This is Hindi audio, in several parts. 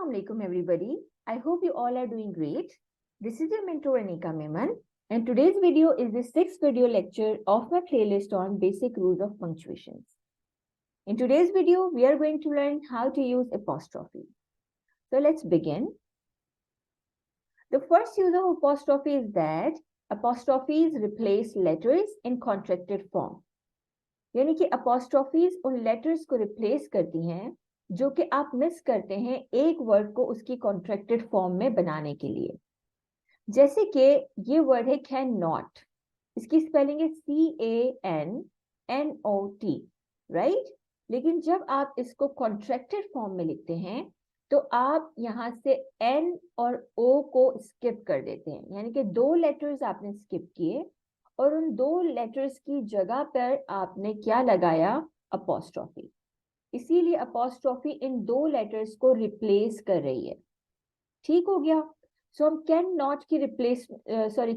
Assalamu alaikum everybody. I hope you all are doing great. This is your mentor Anika Memon, and today's video is the sixth video lecture of my playlist on basic rules of punctuations. In today's video, we are going to learn how to use apostrophe. So let's begin. The first use of apostrophe is that apostrophes replace letters in contracted form. यानी कि apostrophes उन letters को replace करती हैं जो कि आप मिस करते हैं एक वर्ड को उसकी कॉन्ट्रैक्टेड फॉर्म में बनाने के लिए। जैसे कि ये वर्ड है कैन नॉट, इसकी स्पेलिंग है CANNOT, राइट। लेकिन जब आप इसको कॉन्ट्रैक्टेड फॉर्म में लिखते हैं तो आप यहाँ से N और O को स्किप कर देते हैं, यानी कि दो लेटर्स आपने स्किप किए और उन दो लेटर्स की जगह पर आपने क्या लगाया, अपॉस्ट्रोफी। इसीलिए अपॉस्ट्रोफी इन दो लेटर्स को रिप्लेस कर रही है। ठीक हो गया। सो हम कैन नॉट की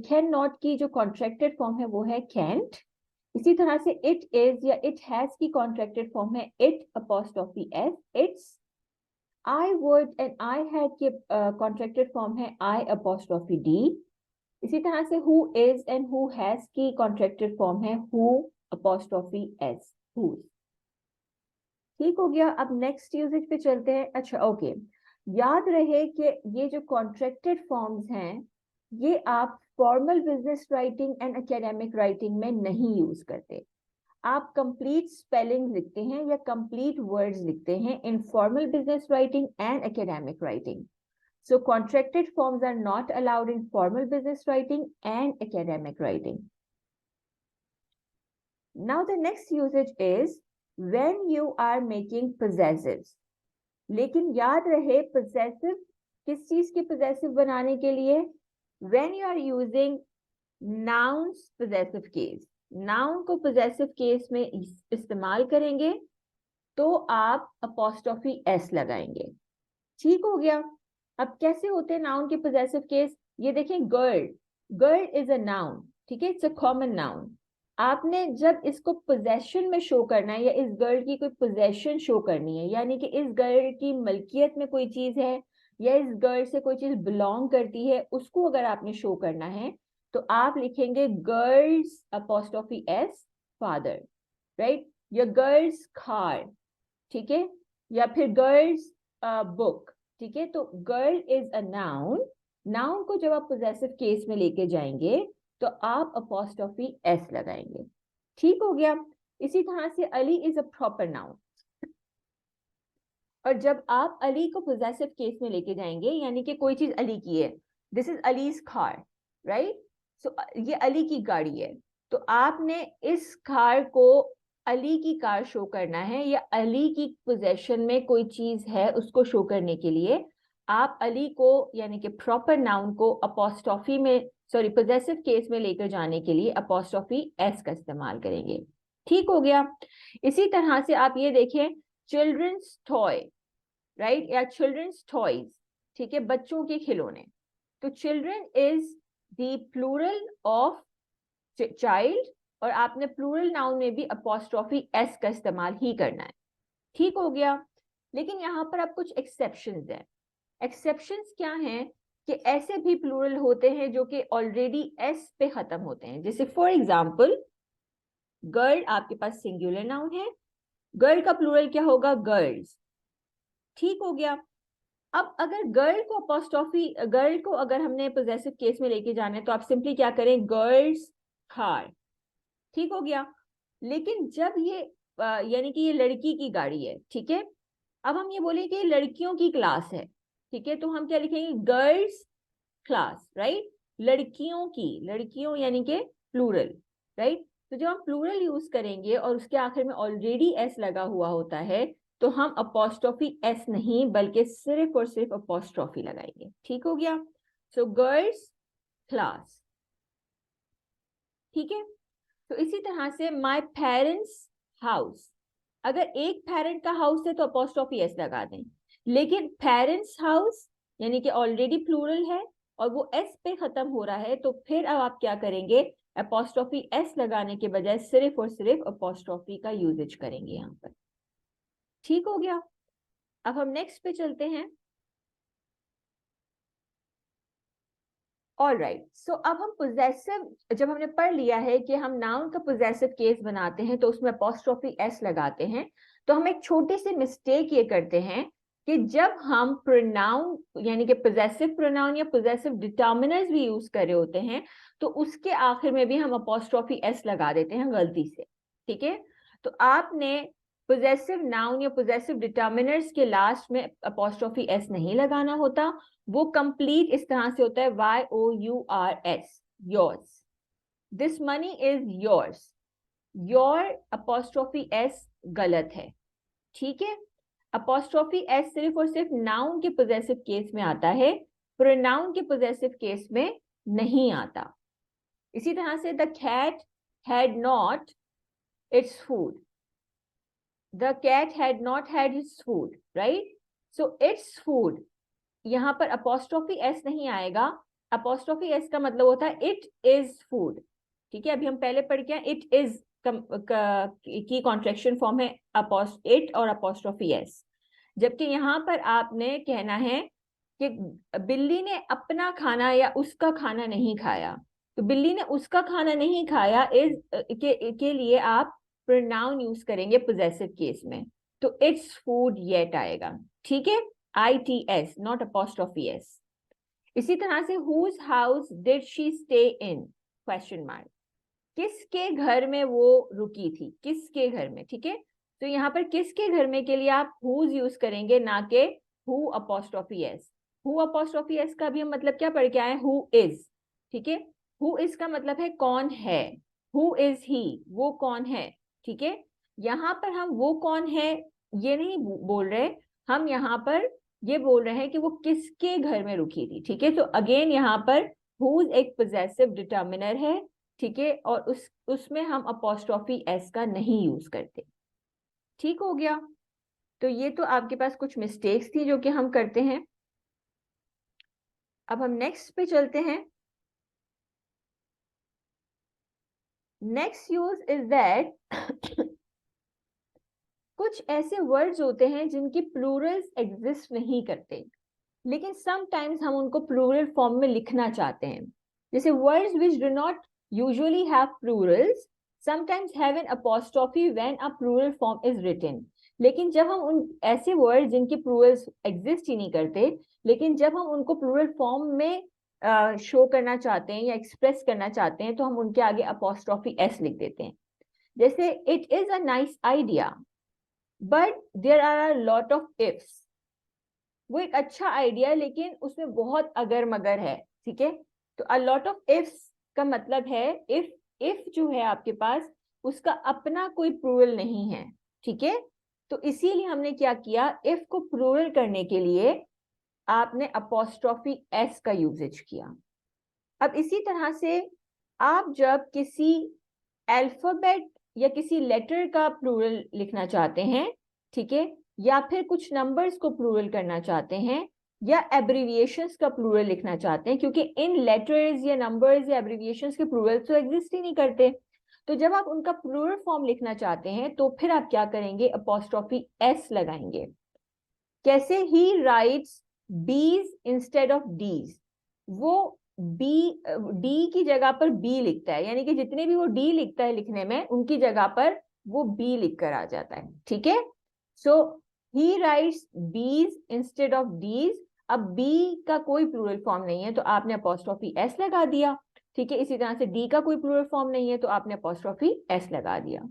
कैन नॉट की जो कॉन्ट्रैक्टेड फॉर्म है वो है कैंट। इसी तरह से इट इज या इट हैज की कॉन्ट्रैक्टेड फॉर्म है it apostrophe S, it's. I would and I had की कॉन्ट्रैक्टेड फॉर्म है आई अपॉस्ट्रोफी डी। इसी तरह से who is and who has की कॉन्ट्रैक्टेड फॉर्म है हु अपॉस्ट्रोफी एस, हूज। ठीक हो गया। अब नेक्स्ट यूजेज पे चलते हैं। अच्छा ओके, याद रहे कि ये जो कॉन्ट्रैक्टेड फॉर्म्स हैं ये आप formal business writing and academic writing में नहीं यूज करते। आप कंप्लीट स्पेलिंग लिखते हैं या कंप्लीट वर्ड्स लिखते हैं in formal business writing and academic writing. So contracted forms are not allowed in formal business writing and academic writing. Now the next usages is when you are making possessives। लेकिन याद रहे possessive किस चीज के possessive बनाने के लिए, when you are using nouns possessive case, noun को possessive case में इस्तेमाल करेंगे तो आप apostrophe s लगाएंगे। ठीक हो गया। अब कैसे होते हैं noun के possessive case, ये देखें girl, girl is a noun, ठीक है, it's a common noun। आपने जब इसको पोजेशन में शो करना है या इस गर्ल की कोई पोजेशन शो करनी है, यानी कि इस गर्ल की मलकियत में कोई चीज है या इस गर्ल से कोई चीज बिलोंग करती है, उसको अगर आपने शो करना है तो आप लिखेंगे girls apostrophe S father, right, या गर्ल्स कार, ठीक है, या फिर गर्ल्स बुक, ठीक है। तो girl is a noun, noun को जब आप पोजेसिव केस में लेके जाएंगे तो आप अपॉस्ट्रोफी एस लगाएंगे। ठीक हो गया। इसी तरह से Ali is a proper noun, और जब आप अली को पोजेसिव केस में लेके जाएंगे यानी कि कोई चीज अली की है, this is Ali's car, right, so ये अली की गाड़ी है, तो आपने इस कार को अली की कार शो करना है या अली की पोजेशन में कोई चीज है उसको शो करने के लिए आप अली को यानी कि प्रॉपर नाउन को अपॉस्ट्रोफी में पोजेसिव केस में लेकर जाने के लिए अपॉस्ट्रोफी एस का इस्तेमाल करेंगे। ठीक हो गया। इसी तरह से आप ये देखें चिल्ड्रंस टॉय, राइट, या चिल्ड्रंस टॉयज, ठीक है, बच्चों के खिलौने। तो children is the plural of child और आपने प्लूरल नाउन में भी अपॉस्ट्रोफी एस का इस्तेमाल ही करना है। ठीक हो गया। लेकिन यहाँ पर अब कुछ एक्सेप्शंस हैं। एक्सेप्शंस क्या हैं कि ऐसे भी प्लूरल होते हैं जो कि ऑलरेडी एस पे खत्म होते हैं। जैसे फॉर एग्जांपल गर्ल आपके पास सिंगुलर नाउन है, गर्ल का प्लूरल क्या होगा, गर्ल्स। ठीक हो गया। अब अगर गर्ल को अपॉस्ट्रोफी, गर्ल को अगर हमने पोजेसिव केस में लेके जाना है तो आप सिंपली क्या करें, गर्ल्स कार। ठीक हो गया। लेकिन जब ये यानी कि ये लड़की की गाड़ी है, ठीक है, अब हम ये बोले कि लड़कियों की क्लास है, ठीक है, तो हम क्या लिखेंगे, गर्ल्स क्लास, राइट, लड़कियों की, लड़कियों यानी कि प्लूरल, राइट। तो जब हम प्लूरल यूज करेंगे और उसके आखिर में ऑलरेडी एस लगा हुआ होता है तो हम अपॉस्ट्रोफी एस नहीं बल्कि सिर्फ और सिर्फ अपॉस्ट्रोफी लगाएंगे। ठीक हो गया। सो गर्ल्स क्लास, ठीक है। तो इसी तरह से माय पेरेंट्स हाउस, अगर एक पेरेंट का हाउस है तो अपॉस्ट्रोफी एस लगा दें, लेकिन पेरेंट्स हाउस यानी कि ऑलरेडी प्लूरल है और वो एस पे खत्म हो रहा है तो फिर अब आप क्या करेंगे, अपॉस्ट्रोफी एस लगाने के बजाय सिर्फ और सिर्फ अपॉस्ट्रोफी का यूजेज करेंगे यहाँ पर। ठीक हो गया। अब हम नेक्स्ट पे चलते हैं। ऑल राइट, सो अब हम पोजेसिव, जब हमने पढ़ लिया है कि हम नाउन का पोजेसिव केस बनाते हैं तो उसमें अपॉस्ट्रोफी एस लगाते हैं, तो हम एक छोटी सी मिस्टेक ये करते हैं कि जब हम प्रोनाउन यानी कि पोजेसिव प्रोनाउन या पोजेसिव डिटर्मिनर्स भी यूज कर रहे होते हैं तो उसके आखिर में भी हम अपॉस्ट्रोफी एस लगा देते हैं गलती से, ठीक है। तो आपने पोजेसिव नाउन या पोजेसिव डिटर्मिनर्स के लास्ट में अपॉस्ट्रोफी एस नहीं लगाना होता, वो कंप्लीट इस तरह से होता है YOURS, yours, this money is yours, your apostrophe S गलत है, ठीक है। अपॉस्ट्रोफी एस सिर्फ और सिर्फ नाउन के पोजेसिव केस में आता है, प्रोनाउन के पोजेसिव केस में नहीं आता। इसी तरह से the cat had not its food, the cat had not had its food, right. So its food, यहाँ पर अपॉस्ट्रोफी एस नहीं आएगा, अपॉस्ट्रोफी एस का मतलब होता है इट इज फूड, ठीक है। अभी हम पहले पढ़ के इट इज की कॉन्ट्रैक्शन फॉर्म है इट और अपॉस्ट्रोफी एस, जबकि यहाँ पर आपने कहना है कि बिल्ली ने अपना खाना या उसका खाना नहीं खाया, तो बिल्ली ने उसका खाना नहीं खाया इज के लिए आप प्रोनाउन यूज करेंगे पोजेसिव केस में, तो इट्स फूड येट आएगा, ठीक है, ITS नॉट अपॉस्ट्रोफी एस। इसी तरह से whose house did she stay in, question mark, किसके घर में वो रुकी थी, किसके घर में, ठीक है। तो यहाँ पर किसके घर में के लिए आप whose यूज करेंगे, ना के who apostrophe S. who apostrophe S का भी हम मतलब क्या पढ़ के आए, who is, ठीक है। who is का मतलब है कौन है, who is he, वो कौन है, ठीक है। यहाँ पर हम वो कौन है ये नहीं बोल रहे, हम यहाँ पर ये बोल रहे हैं कि वो किसके घर में रुकी थी, ठीक है। तो अगेन यहाँ पर whose एक पोजेसिव डिटर्मिनर है, ठीक है, और उसमें हम अपॉस्ट्रोफी एस का नहीं यूज करते, ठीक हो गया। तो ये तो आपके पास कुछ मिस्टेक्स थी जो कि हम करते हैं। अब हम नेक्स्ट पे चलते हैं। नेक्स्ट यूज इज दैट कुछ ऐसे वर्ड्स होते हैं जिनकी प्लूरल्स एग्जिस्ट नहीं करते, लेकिन समटाइम्स हम उनको प्लूरल फॉर्म में लिखना चाहते हैं, जैसे words which do not usually have plurals sometimes have an apostrophe when a plural form is written. लेकिन जब हम उन ऐसे वर्ड्स जिनकी प्लूरल्स एग्जिस्ट ही नहीं करते, लेकिन जब हम उनको प्लूरल फॉर्म में शो करना चाहते हैं या एक्सप्रेस करना चाहते हैं तो हम उनके आगे अपॉस्ट्रोफी एस लिख देते हैं। जैसे it is a nice idea but there are a lot of ifs, वो एक अच्छा आइडिया है लेकिन उसमें बहुत अगर मगर है, ठीक है। तो अ लॉट ऑफ इफ्स का मतलब है इफ जो है आपके पास उसका अपना कोई प्लूरल नहीं है, ठीक है। तो इसीलिए हमने क्या किया, इफ को प्लूरल करने के लिए आपने अपॉस्ट्रोफी एस का यूजेज किया। अब इसी तरह से आप जब किसी अल्फाबेट या किसी लेटर का प्लूरल लिखना चाहते हैं, ठीक है, या फिर कुछ नंबर्स को प्लूरल करना चाहते हैं या एब्रिविएशंस का प्लूरल लिखना चाहते हैं, क्योंकि इन लेटर्स या नंबर्स या एब्रिविएशंस के प्लूरल तो एग्जिस्ट ही नहीं करते, तो जब आप उनका प्लूरल फॉर्म लिखना चाहते हैं तो फिर आप क्या करेंगे, अपॉस्ट्रोफी एस लगाएंगे। कैसे, ही राइट्स बीज इंस्टेड ऑफ डीज, वो डी की जगह पर बी लिखता है, यानी कि जितने भी वो डी लिखता है लिखने में उनकी जगह पर वो बी लिख कर आ जाता है, ठीक है। सो ही राइट्स बीज इंस्टेड ऑफ डीज, अब बी का कोई प्लूरल फॉर्म नहीं है तो आपने अपॉस्ट्रोफी एस लगा दिया, ठीक है। इसी तरह से डी का कोई प्लूरल फॉर्म नहीं है तो आपने अपॉस्ट्रोफी एस लगा दिया।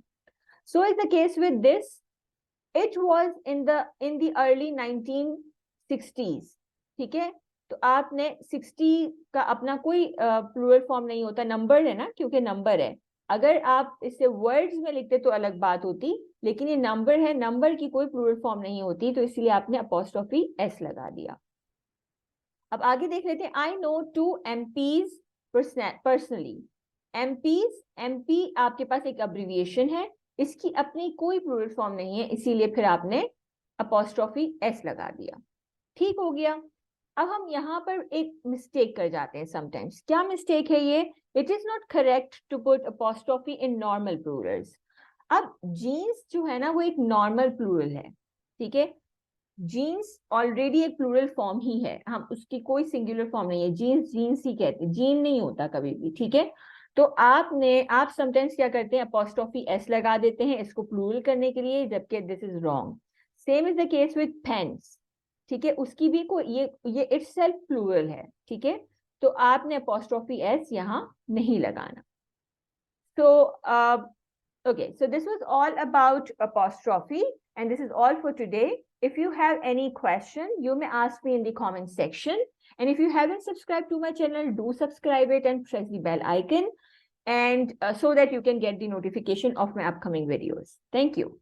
So is the case with this, it was in the early 1960s, ठीक है। तो आपने 60 का अपना कोई प्लूरल फॉर्म नहीं होता, नंबर है ना, क्योंकि नंबर है, अगर आप इसे वर्ड्स में लिखते तो अलग बात होती, लेकिन ये नंबर है, नंबर की कोई प्लूरल फॉर्म नहीं होती, तो इसलिए आपने अपॉस्ट्रोफी एस लगा दिया। अब आगे देख लेते हैं, I know 2 MPs personally. MPs, MP आपके पास एक अब्रिविएशन है, इसकी अपनी कोई प्लूरल फॉर्म नहीं है, इसीलिए फिर आपने अपॉस्ट्रोफी एस लगा दिया, ठीक हो गया। अब हम यहाँ पर एक मिस्टेक कर जाते हैं समटाइम्स, क्या मिस्टेक है ये, it is not correct to put apostrophe in normal plurals. अब जीन्स जो है ना वो एक नॉर्मल प्लूरल है, ठीक है, जीन्स ऑलरेडी एक प्लूरल फॉर्म ही है, हम उसकी कोई सिंगुलर फॉर्म नहीं है, जीन्स जीन्स ही कहते हैं, जीन नहीं होता कभी भी, ठीक है। तो आप समटाइम्स क्या करते हैं, अपॉस्ट्रोफी एस लगा देते हैं इसको प्लूरल करने के लिए, जबकि this is wrong. Same is the case with pens, ठीक है, उसकी भी कोई ये इटसेल्फ प्लूरल है, ठीक है, तो आपने अपॉस्ट्रोफी एस यहाँ नहीं लगाना। So, okay, so this was all about apostrophe, and this is all for today. If you have any question, you may ask me in the comment section. And if you haven't subscribed to my channel, do subscribe it and press the bell icon, and so that you can get the notification of my upcoming videos. Thank you.